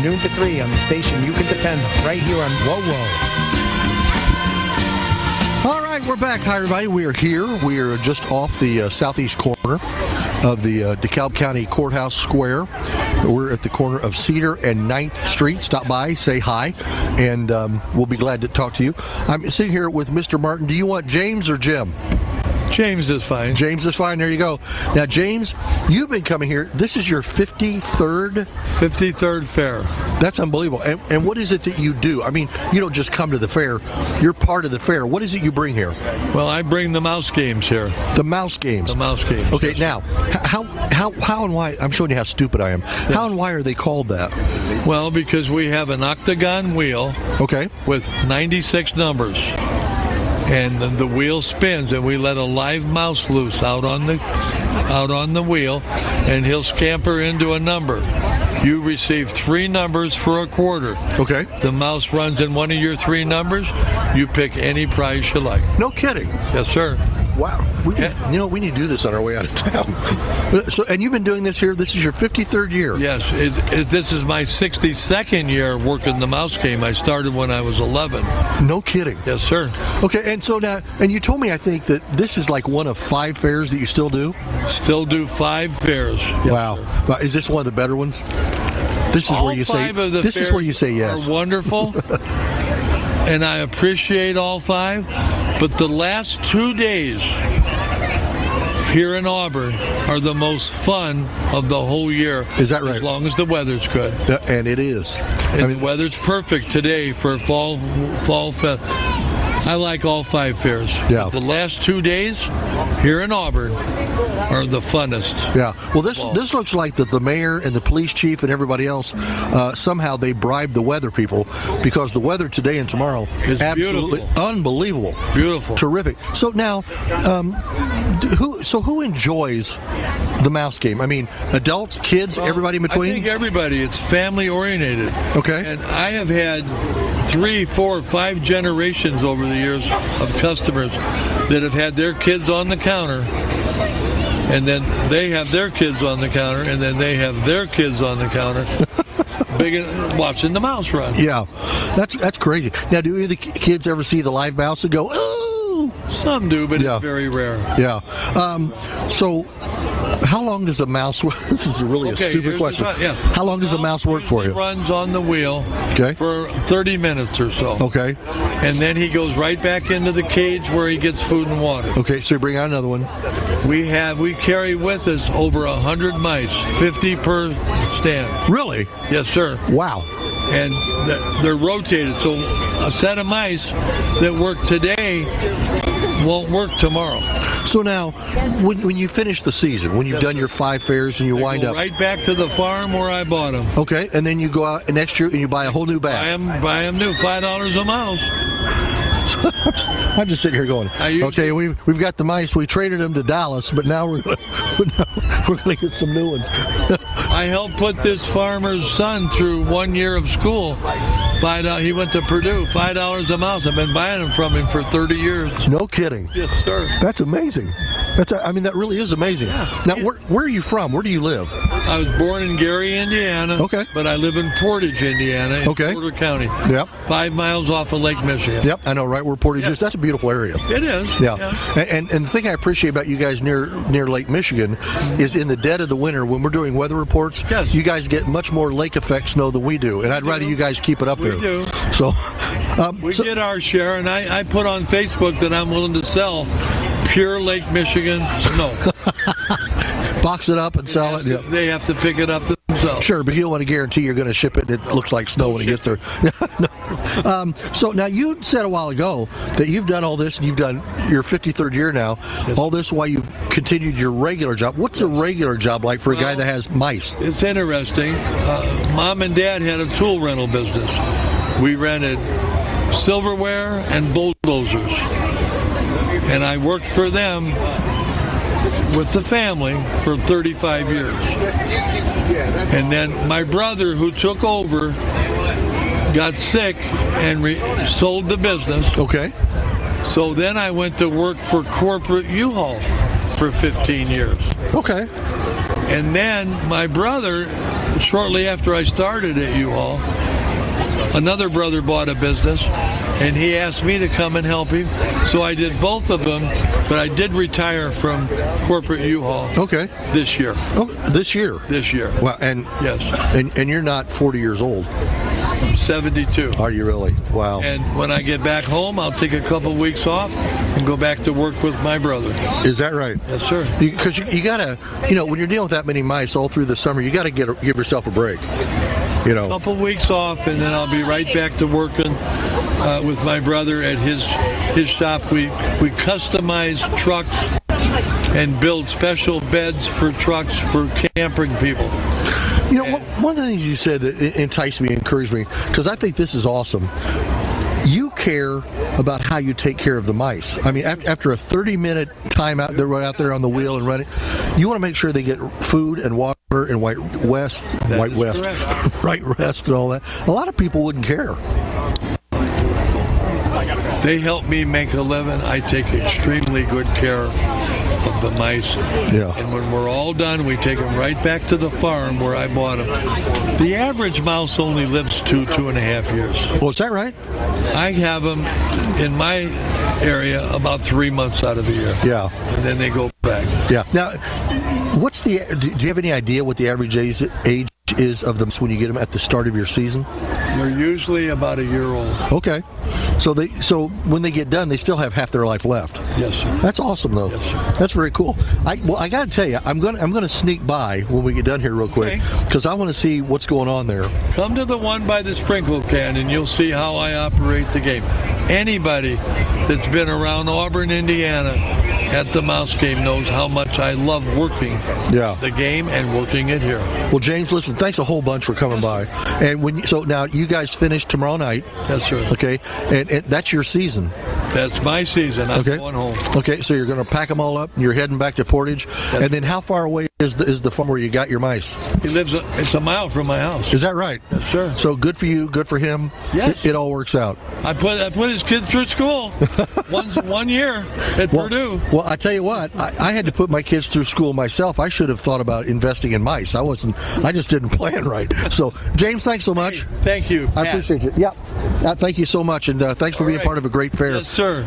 from noon to 3 on the station you can depend on, right here on Whoa Whoa. All right, we're back. Hi, everybody. We are here. We are just off the southeast corner of the DeKalb County Courthouse Square. We're at the corner of Cedar and 9th Street. Stop by, say hi, and we'll be glad to talk to you. I'm sitting here with Mr. Martin. Do you want James or Jim? James is fine. James is fine. There you go. Now, James, you've been coming here. This is your 53rd? 53rd fair. That's unbelievable. And what is it that you do? I mean, you don't just come to the fair. You're part of the fair. What is it you bring here? Well, I bring the mouse games here. The mouse games? The mouse games. Okay, now, how and why, I'm showing you how stupid I am. Yeah. How and why are they called that? Well, because we have an octagon wheel. Okay. With 96 numbers. And the wheel spins, and we let a live mouse loose out on the wheel, and he'll scamper into a number. You receive 3 numbers for a quarter. Okay. The mouse runs in one of your 3 numbers. You pick any prize you like. No kidding. Yes, sir. Wow. We need to do this on our way out of town. So, and you've been doing this here. This is your 53rd year. Yes. This is my 62nd year working the mouse game. I started when I was 11. No kidding. Yes, sir. Okay, and so now, and you told me, I think, that this is like one of 5 fairs that you still do? Still do 5 fairs. Yes, wow. Sir. Is this one of the better ones? This is all where you say. This is where you say yes. Are wonderful, and I appreciate all 5. But the last 2 days here in Auburn are the most fun of the whole year. Is that right? As long as the weather's good. Yeah, and it is. The weather's perfect today for fall fest. I like all 5 fairs. Yeah. But the last 2 days here in Auburn are the funnest. Yeah. Well, this looks like the mayor and the police chief and everybody else, somehow they bribed the weather people, because the weather today and tomorrow is absolutely beautiful. Unbelievable. Beautiful. Terrific. So now, who enjoys the mouse game? I mean, adults, kids, everybody in between? I think everybody. It's family oriented. Okay. And I have had 3, 4, 5 generations over the years of customers that have had their kids on the counter, and then they have their kids on the counter, and then they have their kids on the counter, watching the mouse run. Yeah, that's crazy. Now, do any of the kids ever see the live mouse and go, "Oh"? Some do, but it's very rare. Yeah. So, how long does a mouse work? This is really a stupid question. How long does a mouse work for you? He runs on the wheel for 30 minutes or so. Okay. And then he goes right back into the cage where he gets food and water. Okay, so you bring out another one. We carry with us over 100 mice, 50 per stand. Really? Yes, sir. Wow. And they're rotated, so a set of mice that work today won't work tomorrow. So now, when you finish the season, when you've done your 5 fairs and you wind up right back to the farm where I bought them. Okay, and then you go out next year and you buy a whole new batch. Buy them new, $5 a mouse. I'm just sitting here going, okay, we've got the mice. We traded them to Dallas, but now we're going to get some new ones. I helped put this farmer's son through 1 year of school. He went to Purdue, $5 a mouse. I've been buying them from him for 30 years. No kidding. Yes, sir. That's amazing. That really is amazing. Yeah. Now, where are you from? Where do you live? I was born in Gary, Indiana. Okay. But I live in Portage, Indiana, in Porter County. Yep. 5 miles off of Lake Michigan. Yep, I know right where Portage is. That's a beautiful area. It is. Yeah. And the thing I appreciate about you guys near Lake Michigan is in the dead of the winter, when we're doing weather reports, you guys get much more lake effect snow than we do. And I'd rather you guys keep it up there. We do. So we get our share, and I put on Facebook that I'm willing to sell pure Lake Michigan snow. Box it up and sell it. They have to pick it up themselves. Sure, but you don't want to guarantee you're going to ship it and it looks like snow when it gets there. So now, you said a while ago that you've done all this, and you've done your 53rd year now, all this while you've continued your regular job. What's a regular job like for a guy that has mice? It's interesting. Mom and Dad had a tool rental business. We rented silverware and bulldozers. And I worked for them with the family for 35 years. And then my brother, who took over, got sick and sold the business. Okay. So then I went to work for corporate U-Haul for 15 years. Okay. And then my brother shortly after I started at U-Haul, another brother bought a business, and he asked me to come and help him. So I did both of them, but I did retire from corporate U-Haul. Okay. This year. Oh, this year. This year. Wow. And yes. And you're not 40 years old. I'm 72. Are you really? Wow. And when I get back home, I'll take a couple weeks off and go back to work with my brother. Is that right? Yes, sir. Because you gotta, when you're dealing with that many mice all through the summer, you gotta give yourself a break. A couple weeks off, and then I'll be right back to working with my brother at his shop. We customize trucks and build special beds for trucks for camping people. One of the things you said that enticed me, encouraged me, because I think this is awesome. You care about how you take care of the mice. I mean, after a 30-minute time out there on the wheel and running, you want to make sure they get food and water and right rest and all that. A lot of people wouldn't care. They help me make a living. I take extremely good care of the mice. Yeah. And when we're all done, we take them right back to the farm where I bought them. The average mouse only lives 2.5 years. Oh, is that right? I have them in my area about 3 months out of the year. Yeah. And then they go back. Yeah. Now, do you have any idea what the average age is of them when you get them at the start of your season? They're usually about a year old. Okay. So when they get done, they still have half their life left. Yes, sir. That's awesome, though. Yes, sir. That's very cool. I got to tell you, I'm gonna sneak by when we get done here real quick because I want to see what's going on there. Come to the one by the sprinkle can, and you'll see how I operate the game. Anybody that's been around Auburn, Indiana, at the mouse game knows how much I love working the game and working it here. Well, James, listen, thanks a whole bunch for coming by. And so now you guys finish tomorrow night. Yes, sir. Okay, and that's your season. That's my season. I'm going home. Okay, so you're going to pack them all up and you're heading back to Portage. And then how far away is the farm where you got your mice? It's a mile from my house. Is that right? Yes, sir. So good for you, good for him. Yes. It all works out. I put his kids through school. 1 year at Purdue. Well, I tell you what, I had to put my kids through school myself. I should have thought about investing in mice. I just didn't plan right. So, James, thanks so much. Hey, thank you. I appreciate it. Yeah. Thank you so much, and thanks for being part of a great fair. Yes, sir.